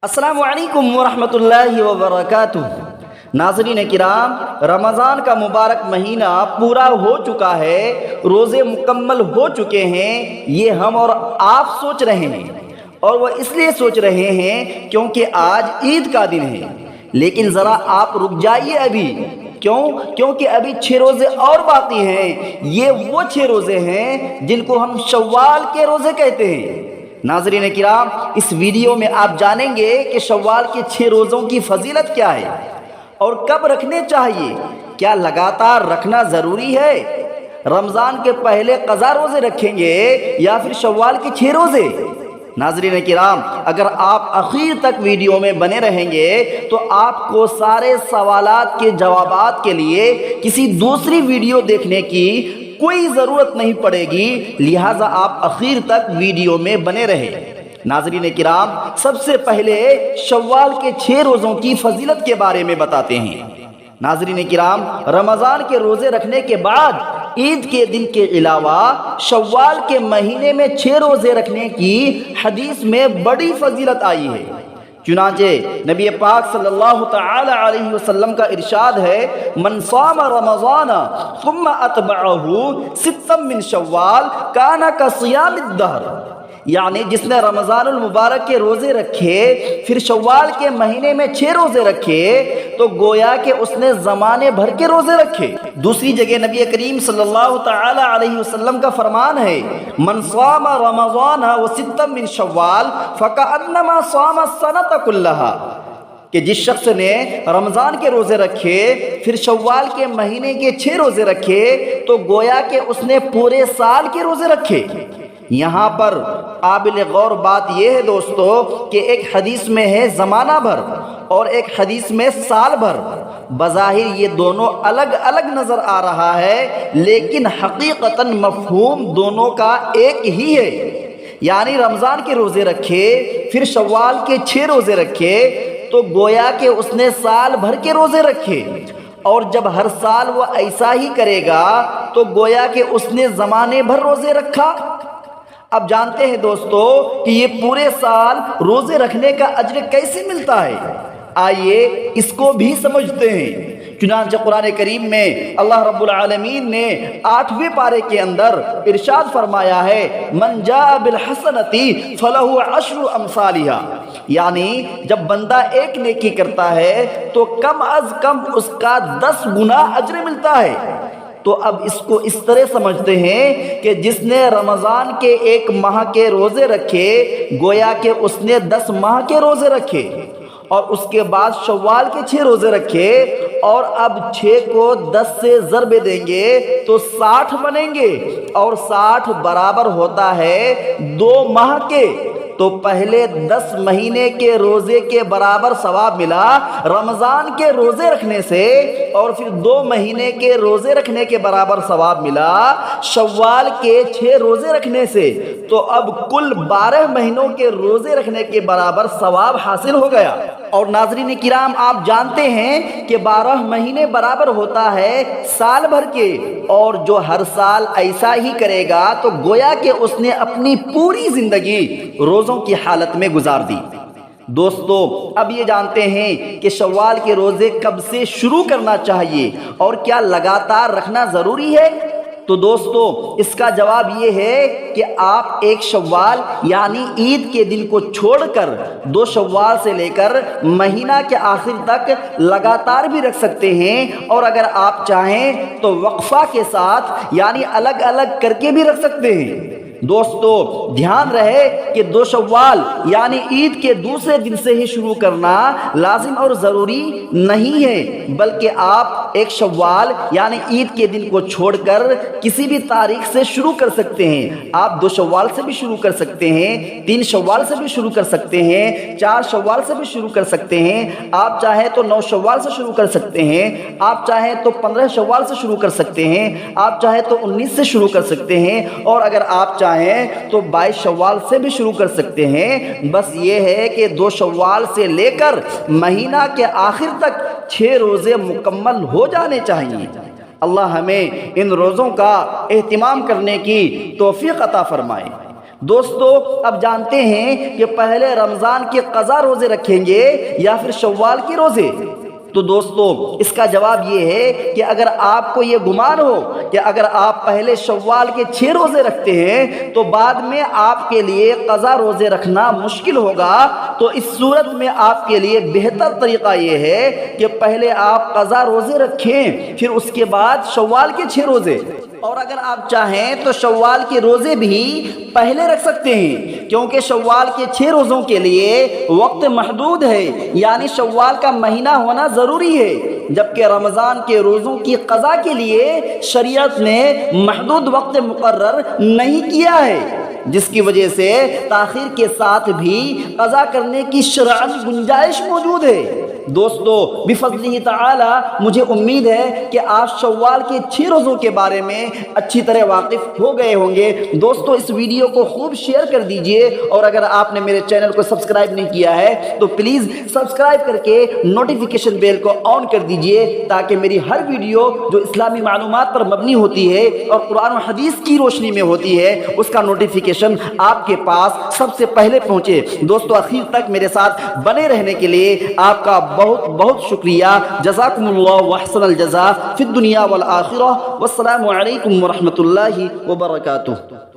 السلام علیکم ورحمۃ اللہ وبرکاتہ۔ ناظرین کرام، رمضان کا مبارک مہینہ پورا ہو چکا ہے، روزے مکمل ہو چکے ہیں، یہ ہم اور آپ سوچ رہے ہیں، اور وہ اس لیے سوچ رہے ہیں کیونکہ آج عید کا دن ہے۔ لیکن ذرا آپ رک جائیے ابھی، کیونکہ ابھی 6 روزے اور باقی ہیں۔ یہ وہ 6 روزے ہیں جن کو ہم شوال کے روزے کہتے ہیں۔ ناظرین کرام، اس ویڈیو میں آپ جانیں گے کہ شوال کے 6 روزوں کی فضیلت کیا ہے اور کب رکھنے چاہیے، کیا لگاتار رکھنا ضروری ہے، رمضان کے پہلے قضا روزے رکھیں گے یا پھر شوال کے 6 روزے۔ ناظرین کرام، اگر آپ آخر تک ویڈیو میں بنے رہیں گے تو آپ کو سارے سوالات کے جوابات کے لیے کسی دوسری ویڈیو دیکھنے کی کوئی ضرورت نہیں پڑے گی، لہٰذا آپ آخر تک ویڈیو میں بنے رہیں۔ ناظرین کرام، سب سے پہلے شوال کے 6 روزوں کی فضیلت کے بارے میں بتاتے ہیں۔ ناظرین کرام، رمضان کے روزے رکھنے کے بعد عید کے دن کے علاوہ شوال کے مہینے میں 6 روزے رکھنے کی حدیث میں بڑی فضیلت آئی ہے۔ چنانچہ نبی پاک صلی اللہ تعالی علیہ وسلم کا ارشاد ہے، من صام رمضان ثم اتبعہ 6 من شوال کان کصیام الدہر، یعنی جس نے رمضان المبارک کے روزے رکھے پھر شوال کے مہینے میں 6 روزے رکھے تو گویا کہ اس نے زمانے بھر کے روزے رکھے۔ دوسری جگہ نبی کریم صلی اللہ تعالی علیہ وسلم کا فرمان ہے، من صام رمضان و6 من شوال فکأنما صام السنة کلہا، کہ جس شخص نے رمضان کے روزے رکھے پھر شوال کے مہینے کے 6 روزے رکھے تو گویا کہ اس نے پورے سال کے روزے رکھے۔ یہاں پر قابل غور بات یہ ہے دوستو کہ ایک حدیث میں ہے زمانہ بھر اور ایک حدیث میں سال بھر۔ بظاہر یہ دونوں الگ الگ نظر آ رہا ہے، لیکن حقیقتاً مفہوم دونوں کا ایک ہی ہے، یعنی رمضان کے روزے رکھے پھر شوال کے 6 روزے رکھے تو گویا کہ اس نے سال بھر کے روزے رکھے، اور جب ہر سال وہ ایسا ہی کرے گا تو گویا کہ اس نے زمانے بھر روزے رکھا۔ اب جانتے ہیں دوستو کہ یہ پورے سال روزے رکھنے کا اجر کیسے ملتا ہے، آئیے اس کو بھی سمجھتے ہیں۔ چنانچہ قرآن کریم میں اللہ رب العالمین نے 8ویں پارے کے اندر ارشاد فرمایا ہے، من جاء بالحسنۃ فلہ 10 امثالھا، یعنی جب بندہ ایک نیکی کرتا ہے تو کم از کم اس کا 10 گنا اجر ملتا ہے۔ تو اب اس کو اس طرح سمجھتے ہیں کہ جس نے رمضان کے 1 ماہ کے روزے رکھے گویا کہ اس نے 10 ماہ کے روزے رکھے، اور اس کے بعد شوال کے 6 روزے رکھے، اور اب 6 کو 10 سے ضرب دیں گے تو 60 بنیں گے، اور 60 برابر ہوتا ہے 2 ماہ کے۔ تو پہلے 10 مہینے کے روزے کے برابر ثواب ملا رمضان کے روزے رکھنے سے، اور پھر 2 مہینے کے روزے رکھنے کے برابر ثواب ملا شوال کے 6 روزے رکھنے سے، تو اب کل 12 مہینوں کے روزے رکھنے کے برابر ثواب حاصل ہو گیا۔ اور ناظرین کرام، آپ جانتے ہیں کہ 12 مہینے برابر ہوتا ہے سال بھر کے، اور جو ہر سال ایسا ہی کرے گا تو گویا کہ اس نے اپنی پوری زندگی روزوں کی حالت میں گزار دی۔ دوستو، اب یہ جانتے ہیں کہ شوال کے روزے کب سے شروع کرنا چاہیے اور کیا لگاتار رکھنا ضروری ہے؟ تو دوستو، اس کا جواب یہ ہے کہ آپ 1 شوال یعنی عید کے دن کو چھوڑ کر 2 شوال سے لے کر مہینہ کے آخر تک لگاتار بھی رکھ سکتے ہیں، اور اگر آپ چاہیں تو وقفہ کے ساتھ یعنی الگ الگ کر کے بھی رکھ سکتے ہیں۔ دوستو، دھیان رہے کہ 2 شوال یعنی عید کے دوسرے دن سے ہی شروع کرنا لازم اور ضروری نہیں ہے، بلکہ آپ 1 شوال یعنی عید کے دن کو چھوڑ کر کسی بھی تاریخ سے شروع کر سکتے ہیں۔ آپ 2 شوال سے بھی شروع کر سکتے ہیں، 3 شوال سے بھی شروع کر سکتے ہیں، 4 شوال سے بھی شروع کر سکتے ہیں، آپ چاہیں تو 9 شوال سے شروع کر سکتے ہیں، آپ چاہیں تو 15 شوال سے شروع کر سکتے ہیں، آپ چاہیں تو 19 سے شروع کر سکتے ہیں، اور اگر آپ چاہیں تو 22 شوال سے بھی شروع کر سکتے ہیں۔ بس یہ ہے کہ 2 شوال سے لے کر مہینہ کے آخر تک 6 روزے مکمل ہو جانے چاہیے۔ اللہ ہمیں ان روزوں کا اہتمام کرنے کی توفیق عطا فرمائے۔ دوستو اب جانتے ہیں کہ پہلے رمضان کے قضا روزے رکھیں گے یا پھر شوال کے روزے؟ تو دوستو اس کا جواب یہ ہے کہ اگر آپ کو یہ گمان ہو کہ اگر آپ پہلے شوال کے 6 روزے رکھتے ہیں تو بعد میں آپ کے لیے قضا روزے رکھنا مشکل ہوگا، تو اس صورت میں آپ کے لیے بہتر طریقہ یہ ہے کہ پہلے آپ قضا روزے رکھیں، پھر اس کے بعد شوال کے 6 روزے۔ اور اگر آپ چاہیں تو شوال کے روزے بھی پہلے رکھ سکتے ہیں، کیونکہ شوال کے 6 روزوں کے لیے وقت محدود ہے، یعنی شوال کا مہینہ ہونا ضروری ہے، جبکہ رمضان کے روزوں کی قضا کے لیے شریعت نے محدود وقت مقرر نہیں کیا ہے، جس کی وجہ سے تاخیر کے ساتھ بھی قضا کرنے کی شرعی گنجائش موجود ہے۔ دوستو بفضلہ تعالی مجھے امید ہے کہ آپ شوال کے 6 روزوں کے بارے میں اچھی طرح واقف ہو گئے ہوں گے۔ دوستو اس ویڈیو کو خوب شیئر کر دیجئے، اور اگر آپ نے میرے چینل کو سبسکرائب نہیں کیا ہے تو پلیز سبسکرائب کر کے نوٹیفیکیشن بیل کو آن کر دیجئے، تاکہ میری ہر ویڈیو جو اسلامی معلومات پر مبنی ہوتی ہے اور قرآن و حدیث کی روشنی میں ہوتی ہے اس کا نوٹیفیکیشن آپ کے پاس سب سے پہلے پہنچے۔ دوستو آخر تک میرے ساتھ بنے رہنے کے لیے آپ کا بہت بہت شکریہ۔ جزاکم اللہ واحسن الجزاء فی الدنیا والآخرہ، والسلام علیکم ورحمۃ اللہ وبرکاتہ۔